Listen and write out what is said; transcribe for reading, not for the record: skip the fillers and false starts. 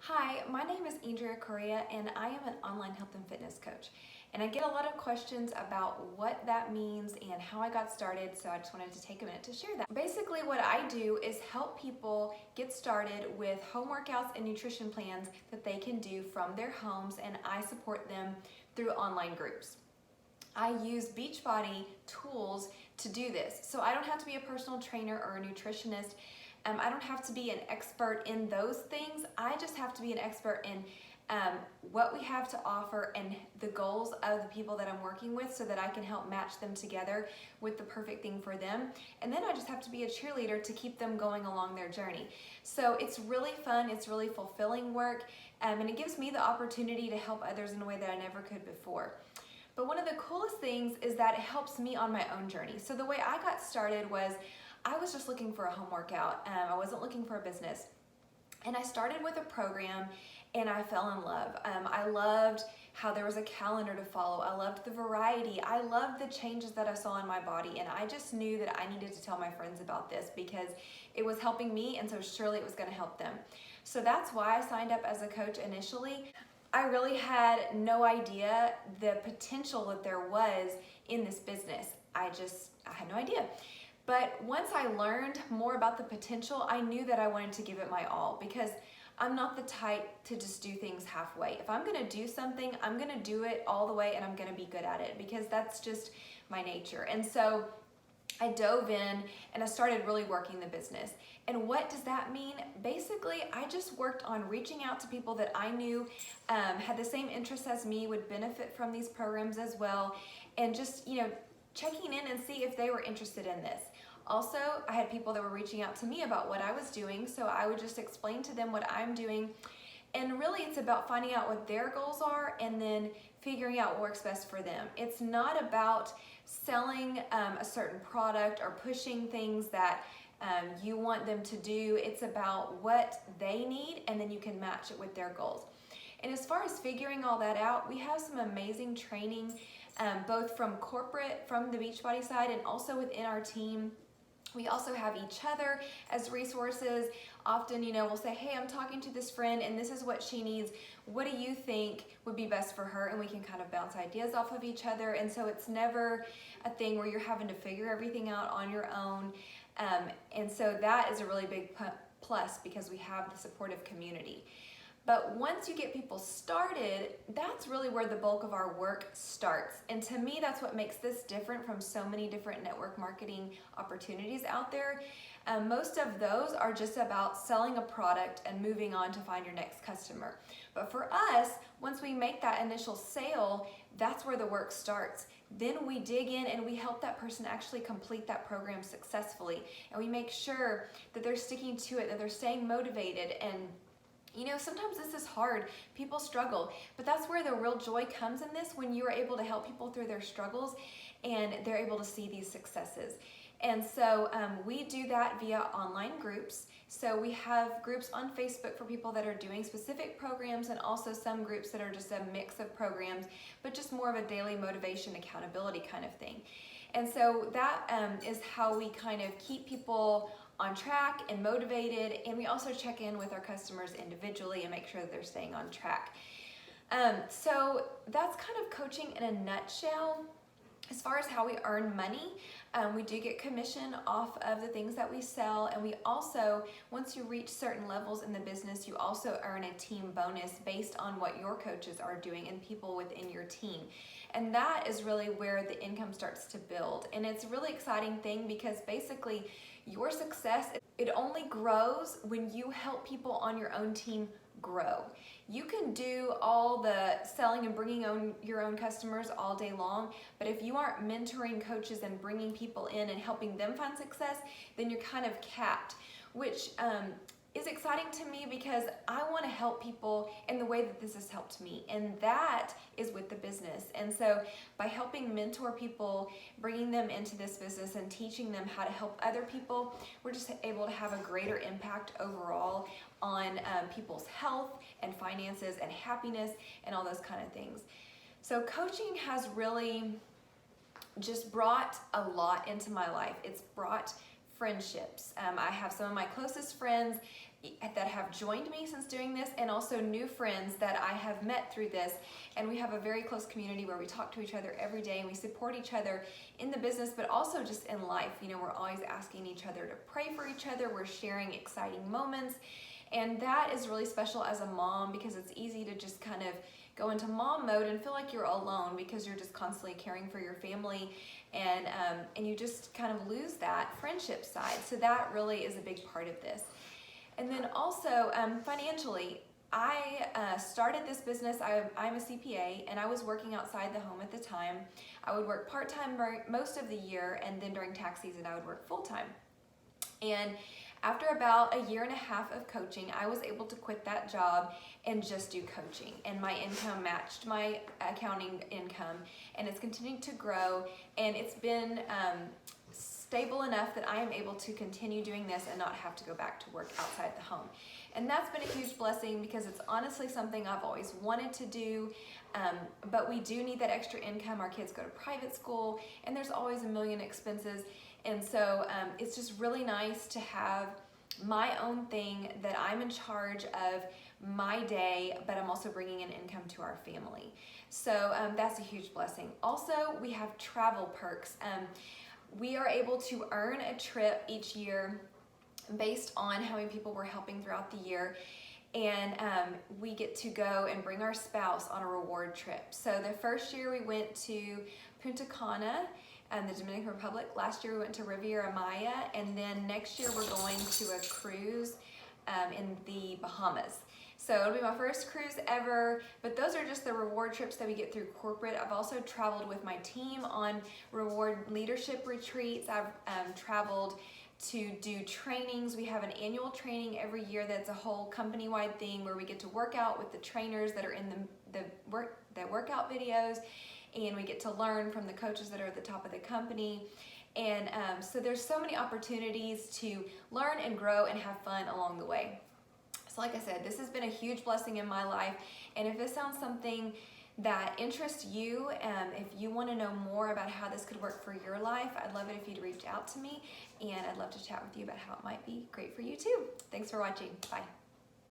Hi, my name is Andrea Correa and I am an online health and fitness coach. And I get a lot of questions about what that means and how I got started, so I just wanted to take a minute to share that. Basically, what I do is help people get started with home workouts and nutrition plans that they can do from their homes, and I support them through online groups. I use Beachbody tools to do this. So I don't have to be a personal trainer or a nutritionist. I don't have to be an expert in those things. I just have to be an expert in what we have to offer and the goals of the people that I'm working with, so that I can help match them together with the perfect thing for them. And then I just have to be a cheerleader to keep them going along their journey. So it's really fun, it's really fulfilling work, and it gives me the opportunity to help others in a way that I never could before. But one of the coolest things is that it helps me on my own journey. So the way I got started was I was just looking for a home workout. I wasn't looking for a business. And I started with a program and I fell in love. I loved how there was a calendar to follow. I loved the variety. I loved the changes that I saw in my body. And I just knew that I needed to tell my friends about this because it was helping me, and so surely it was going to help them. So that's why I signed up as a coach initially. I really had no idea the potential that there was in this business. I had no idea. But once I learned more about the potential, I knew that I wanted to give it my all, because I'm not the type to just do things halfway. If I'm gonna do something, I'm gonna do it all the way and I'm gonna be good at it, because that's just my nature. And so I dove in and I started really working the business. And what does that mean? Basically, I just worked on reaching out to people that I knew had the same interests as me, would benefit from these programs as well, and just, checking in and see if they were interested in this. Also, I had people that were reaching out to me about what I was doing, so I would just explain to them what I'm doing. And really, it's about finding out what their goals are and then figuring out what works best for them. It's not about selling a certain product or pushing things that you want them to do. It's about what they need, and then you can match it with their goals. And as far as figuring all that out, we have some amazing training, both from corporate, from the Beachbody side, and also within our team. We also have each other as resources. Often, we'll say, hey, I'm talking to this friend and this is what she needs. What do you think would be best for her? And we can kind of bounce ideas off of each other. And so it's never a thing where you're having to figure everything out on your own. And so that is a really big plus, because we have the supportive community. But once you get people started, that's really where the bulk of our work starts. And to me, that's what makes this different from so many different network marketing opportunities out there. Most of those are just about selling a product and moving on to find your next customer. But for us, once we make that initial sale, that's where the work starts. Then we dig in and we help that person actually complete that program successfully. And we make sure that they're sticking to it, that they're staying motivated. And sometimes this is hard. People struggle, but that's where the real joy comes in this, when you are able to help people through their struggles and they're able to see these successes. And so we do that via online groups. So we have groups on Facebook for people that are doing specific programs, and also some groups that are just a mix of programs, but just more of a daily motivation, accountability kind of thing. And so that is how we kind of keep people on track and motivated, and we also check in with our customers individually and make sure that they're staying on track. So that's kind of coaching in a nutshell. As far as how we earn money, we do get commission off of the things that we sell, and we also, once you reach certain levels in the business, you also earn a team bonus based on what your coaches are doing and people within your team. And that is really where the income starts to build. And it's a really exciting thing, because basically your success, it only grows when you help people on your own team grow. You can do all the selling and bringing on your own customers all day long, but if you aren't mentoring coaches and bringing people in and helping them find success, then you're kind of capped, which is exciting to me, because I want to help people in the way that this has helped me, and that is with the business. And so by helping mentor people, bringing them into this business and teaching them how to help other people, we're just able to have a greater impact overall on people's health and finances and happiness and all those kind of things. So coaching has really just brought a lot into my life. It's brought friendships. I have some of my closest friends that have joined me since doing this, and also new friends that I have met through this. And we have a very close community where we talk to each other every day and we support each other in the business, but also just in life. You know, we're always asking each other to pray for each other. We're sharing exciting moments. And that is really special as a mom, because it's easy to just kind of go into mom mode and feel like you're alone because you're just constantly caring for your family, and you just kind of lose that friendship side. So that really is a big part of this. And then also financially, I started this business. I'm a CPA, and I was working outside the home at the time. I would work part-time most of the year, and then during tax season I would work full-time. And after about a year and a half of coaching, I was able to quit that job and just do coaching. And my income matched my accounting income, and it's continuing to grow. And it's been stable enough that I am able to continue doing this and not have to go back to work outside the home. And that's been a huge blessing, because it's honestly something I've always wanted to do. But we do need that extra income. Our kids go to private school, and there's always a million expenses. And so it's just really nice to have my own thing, that I'm in charge of my day, but I'm also bringing in income to our family. So that's a huge blessing. Also, we have travel perks. We are able to earn a trip each year based on how many people we're helping throughout the year. And we get to go and bring our spouse on a reward trip. So the first year we went to Punta Cana, the Dominican Republic. Last year we went to Riviera Maya, and then next year we're going to a cruise in the Bahamas. So it'll be my first cruise ever, but those are just the reward trips that we get through corporate. I've also traveled with my team on reward leadership retreats. I've traveled to do trainings. We have an annual training every year that's a whole company-wide thing where we get to work out with the trainers that are in the workout videos, and we get to learn from the coaches that are at the top of the company. And so there's so many opportunities to learn and grow and have fun along the way. So like I said, this has been a huge blessing in my life. And if this sounds something that interests you, if you want to know more about how this could work for your life, I'd love it if you'd reach out to me, and I'd love to chat with you about how it might be great for you too. Thanks for watching. Bye.